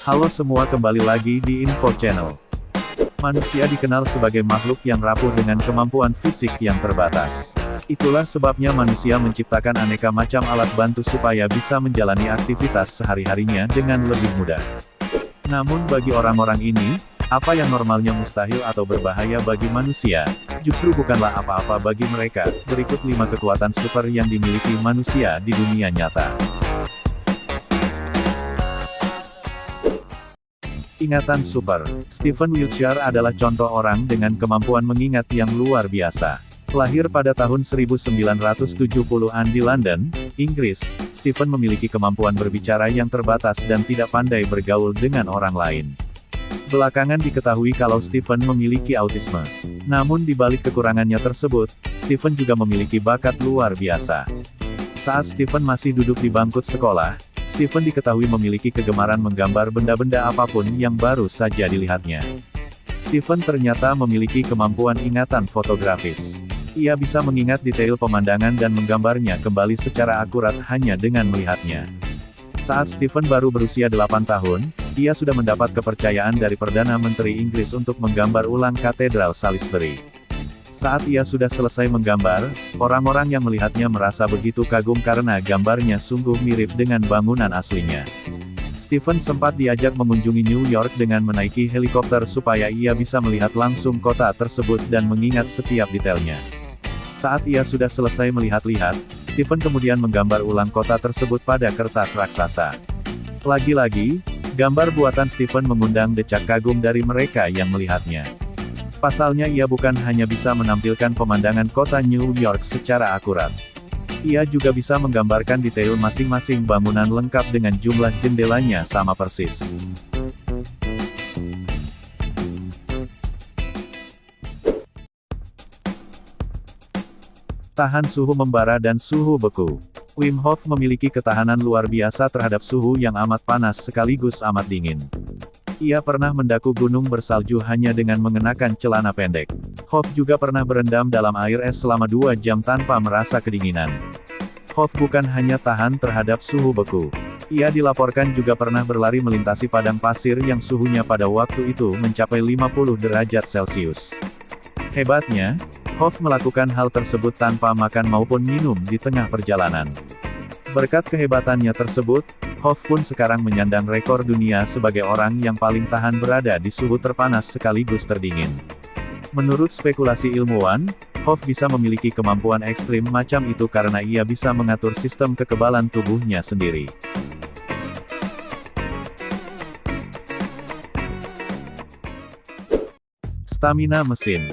Halo semua, kembali lagi di Info Channel. Manusia dikenal sebagai makhluk yang rapuh dengan kemampuan fisik yang terbatas. Itulah sebabnya manusia menciptakan aneka macam alat bantu supaya bisa menjalani aktivitas sehari-harinya dengan lebih mudah. Namun bagi orang-orang ini, apa yang normalnya mustahil atau berbahaya bagi manusia, justru bukanlah apa-apa bagi mereka. Berikut 5 kekuatan super yang dimiliki manusia di dunia nyata. Ingatan super. Stephen Wiltshire adalah contoh orang dengan kemampuan mengingat yang luar biasa. Lahir pada tahun 1970-an di London, Inggris, Stephen memiliki kemampuan berbicara yang terbatas dan tidak pandai bergaul dengan orang lain. Belakangan diketahui kalau Stephen memiliki autisme. Namun di balik kekurangannya tersebut, Stephen juga memiliki bakat luar biasa. Saat Stephen masih duduk di bangku sekolah, Stephen diketahui memiliki kegemaran menggambar benda-benda apapun yang baru saja dilihatnya. Stephen ternyata memiliki kemampuan ingatan fotografis. Ia bisa mengingat detail pemandangan dan menggambarnya kembali secara akurat hanya dengan melihatnya. Saat Stephen baru berusia 8 tahun, ia sudah mendapat kepercayaan dari Perdana Menteri Inggris untuk menggambar ulang Katedral Salisbury. Saat ia sudah selesai menggambar, orang-orang yang melihatnya merasa begitu kagum karena gambarnya sungguh mirip dengan bangunan aslinya. Stephen sempat diajak mengunjungi New York dengan menaiki helikopter supaya ia bisa melihat langsung kota tersebut dan mengingat setiap detailnya. Saat ia sudah selesai melihat-lihat, Stephen kemudian menggambar ulang kota tersebut pada kertas raksasa. Lagi-lagi, gambar buatan Stephen mengundang decak kagum dari mereka yang melihatnya. Pasalnya ia bukan hanya bisa menampilkan pemandangan kota New York secara akurat. Ia juga bisa menggambarkan detail masing-masing bangunan lengkap dengan jumlah jendelanya sama persis. Tahan suhu membara dan suhu beku. Wim Hof memiliki ketahanan luar biasa terhadap suhu yang amat panas sekaligus amat dingin. Ia pernah mendaku gunung bersalju hanya dengan mengenakan celana pendek. Hof juga pernah berendam dalam air es selama 2 jam tanpa merasa kedinginan. Hof bukan hanya tahan terhadap suhu beku. Ia dilaporkan juga pernah berlari melintasi padang pasir yang suhunya pada waktu itu mencapai 50 derajat Celcius. Hebatnya, Hof melakukan hal tersebut tanpa makan maupun minum di tengah perjalanan. Berkat kehebatannya tersebut, Hof pun sekarang menyandang rekor dunia sebagai orang yang paling tahan berada di suhu terpanas sekaligus terdingin. Menurut spekulasi ilmuwan, Hof bisa memiliki kemampuan ekstrim macam itu karena ia bisa mengatur sistem kekebalan tubuhnya sendiri. Stamina mesin.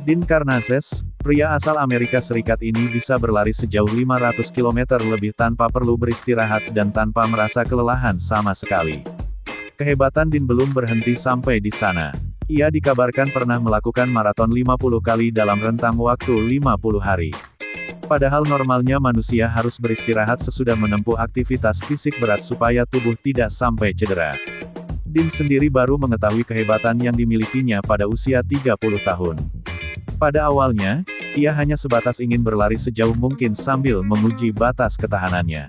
Dean Karnazes, pria asal Amerika Serikat ini bisa berlari sejauh 500 km lebih tanpa perlu beristirahat dan tanpa merasa kelelahan sama sekali. Kehebatan Dean belum berhenti sampai di sana. Ia dikabarkan pernah melakukan maraton 50 kali dalam rentang waktu 50 hari. Padahal normalnya manusia harus beristirahat sesudah menempuh aktivitas fisik berat supaya tubuh tidak sampai cedera. Dean sendiri baru mengetahui kehebatan yang dimilikinya pada usia 30 tahun. Pada awalnya, ia hanya sebatas ingin berlari sejauh mungkin sambil menguji batas ketahanannya.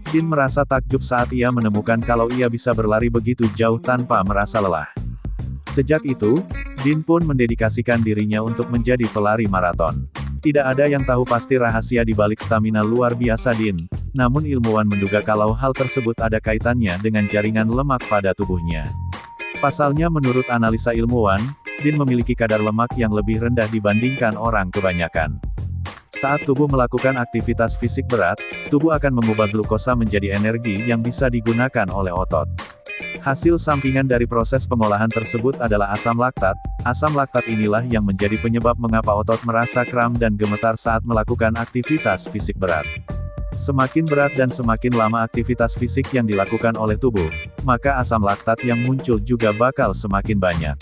Dean merasa takjub saat ia menemukan kalau ia bisa berlari begitu jauh tanpa merasa lelah. Sejak itu, Dean pun mendedikasikan dirinya untuk menjadi pelari maraton. Tidak ada yang tahu pasti rahasia di balik stamina luar biasa Dean, namun ilmuwan menduga kalau hal tersebut ada kaitannya dengan jaringan lemak pada tubuhnya. Pasalnya menurut analisa ilmuwan, Dean memiliki kadar lemak yang lebih rendah dibandingkan orang kebanyakan. Saat tubuh melakukan aktivitas fisik berat, tubuh akan mengubah glukosa menjadi energi yang bisa digunakan oleh otot. Hasil sampingan dari proses pengolahan tersebut adalah asam laktat. Asam laktat inilah yang menjadi penyebab mengapa otot merasa kram dan gemetar saat melakukan aktivitas fisik berat. Semakin berat dan semakin lama aktivitas fisik yang dilakukan oleh tubuh, maka asam laktat yang muncul juga bakal semakin banyak.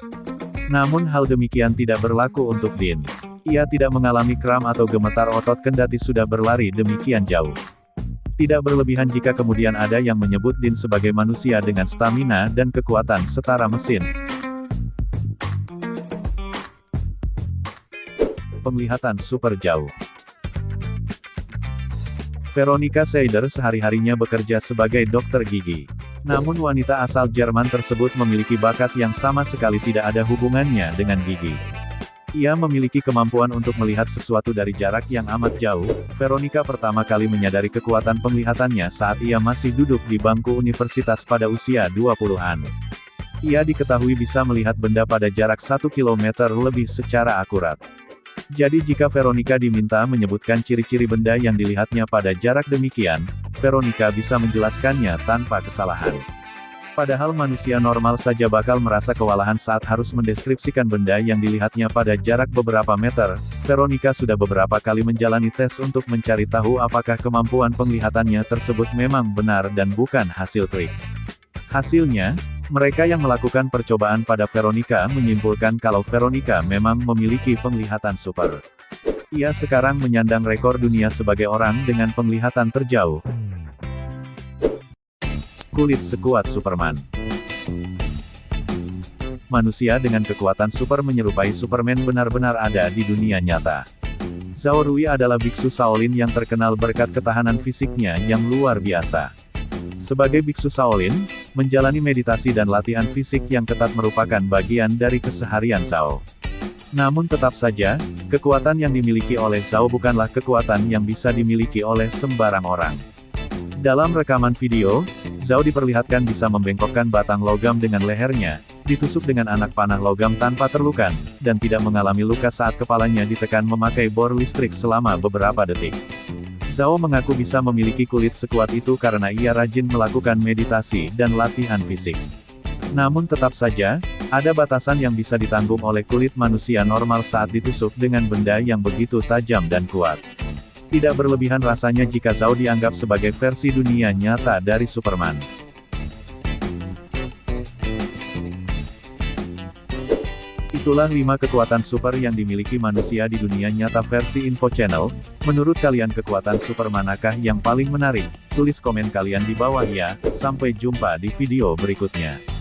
Namun hal demikian tidak berlaku untuk Dean. Ia tidak mengalami kram atau gemetar otot kendati sudah berlari demikian jauh. Tidak berlebihan jika kemudian ada yang menyebut Dean sebagai manusia dengan stamina dan kekuatan setara mesin. Penglihatan super jauh. Veronica Seider sehari-harinya bekerja sebagai dokter gigi. Namun wanita asal Jerman tersebut memiliki bakat yang sama sekali tidak ada hubungannya dengan gigi. Ia memiliki kemampuan untuk melihat sesuatu dari jarak yang amat jauh. Veronica pertama kali menyadari kekuatan penglihatannya saat ia masih duduk di bangku universitas pada usia 20-an. Ia diketahui bisa melihat benda pada jarak 1 km lebih secara akurat. Jadi jika Veronica diminta menyebutkan ciri-ciri benda yang dilihatnya pada jarak demikian, Veronica bisa menjelaskannya tanpa kesalahan. Padahal manusia normal saja bakal merasa kewalahan saat harus mendeskripsikan benda yang dilihatnya pada jarak beberapa meter. Veronica sudah beberapa kali menjalani tes untuk mencari tahu apakah kemampuan penglihatannya tersebut memang benar dan bukan hasil trik. Hasilnya, mereka yang melakukan percobaan pada Veronica menyimpulkan kalau Veronica memang memiliki penglihatan super. Ia sekarang menyandang rekor dunia sebagai orang dengan penglihatan terjauh. Kulit sekuat Superman. Manusia dengan kekuatan super menyerupai Superman benar-benar ada di dunia nyata. Zhao Rui adalah biksu Shaolin yang terkenal berkat ketahanan fisiknya yang luar biasa. Sebagai biksu Shaolin, menjalani meditasi dan latihan fisik yang ketat merupakan bagian dari keseharian Zhao. Namun tetap saja, kekuatan yang dimiliki oleh Zhao bukanlah kekuatan yang bisa dimiliki oleh sembarang orang. Dalam rekaman video, Zhao diperlihatkan bisa membengkokkan batang logam dengan lehernya, ditusuk dengan anak panah logam tanpa terluka, dan tidak mengalami luka saat kepalanya ditekan memakai bor listrik selama beberapa detik. Zhao mengaku bisa memiliki kulit sekuat itu karena ia rajin melakukan meditasi dan latihan fisik. Namun tetap saja, ada batasan yang bisa ditanggung oleh kulit manusia normal saat ditusuk dengan benda yang begitu tajam dan kuat. Tidak berlebihan rasanya jika Zhao dianggap sebagai versi dunia nyata dari Superman. Itulah 5 kekuatan super yang dimiliki manusia di dunia nyata versi Info Channel. Menurut kalian kekuatan super manakah yang paling menarik? Tulis komen kalian di bawah ya. Sampai jumpa di video berikutnya.